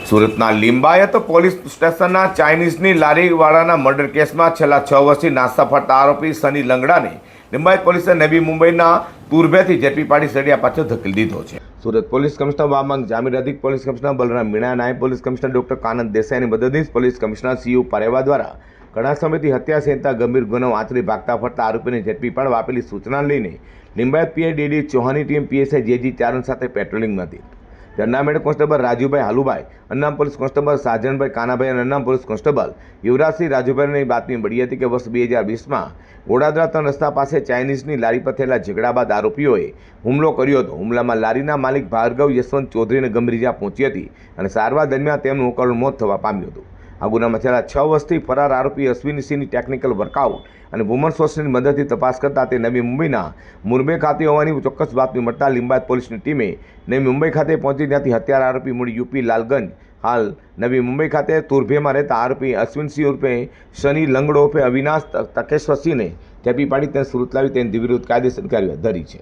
સુરતના લિંબાયત પોલીસ સ્ટેશનના ચાઇનીઝની લારીવાળાના મર્ડર કેસમાં છેલ્લા 6 વર્ષથી નાસ્તા ફરતા આરોપી સની લંગડાને લિંબાયત પોલીસે નવી મુંબઈના તુર્ભેથી ઝડપી પાડી સળિયા પાછળ ધકેલી દીધો છે। સુરત પોલીસ કમિશનર વામાંગ જામીર, અધિક પોલીસ કમિશનર બલરામ મીણા, નાયબ પોલીસ કમિશનર ડોક્ટર કાનંદ દેસાઈની મદદનીશ પોલીસ કમિશનર સીયુ પારેવા દ્વારા ઘણા સમયથી હત્યા સહિતના ગંભીર ગુનો આચરી ભાગતા ફરતા આરોપીને ઝડપી પાડવા આપેલી સૂચના લઈને લિંબાયત પીઆઈ ડીડી ચૌહાણની ટીમ પીએસઆઈ જેજી ચારણ સાથે પેટ્રોલિંગમાં હતી। જન્નામ હેડ કોન્સ્ટેબલ રાજુભાઈ હાલુભાઈ, અન્નામ પોલીસ કોન્સ્ટેબલ સાજનભાઈ કાનાભાઈ અને અન્નામ પોલીસ કોન્સ્ટેબલ યુવરાજસિંહ રાજુભાઈની બાતમી મળી હતી કે વર્ષ 2020માં ગોડાદરા 3 રસ્તા પાસે ચાઇનીઝની લારી પર થયેલા ઝઘડા બાદ આરોપીઓએ હુમલો કર્યો હતો। હુમલામાં લારીના માલિક ભાર્ગવ યશવંત ચૌધરીને ગંભીર ઇજા પહોંચી હતી અને સારવાર દરમિયાન તેમનું કરુણ મોત થવા પામ્યું હતું। આ ગુનામાં છેલ્લા 6 વર્ષથી ફરાર આરોપી અશ્વિનસિંહની ટેકનિકલ વર્કઆઉટ અને વુમન સોર્સની મદદથી તપાસ કરતા તે નવી મુંબઈના મુરબે ખાતે હોવાની ચોક્કસ બાતમી મળતા લિંબાયત પોલીસની ટીમે નવી મુંબઈ ખાતે પહોંચી ત્યાંથી હત્યાર આરોપી મૂળ યુપી લાલગંજ હાલ નવી મુંબઈ ખાતે તુર્ભેમાં રહેતા આરોપી અશ્વિનસિંહ ઉર્ફે શનિ લંગડો ઉર્ફે અવિનાશ તકેશ્વરસિંહને ઝડપી પાડી તેને સુરત લાવી તેની વિરુદ્ધ કાયદેસર કાર્યવાહી ધરી છે।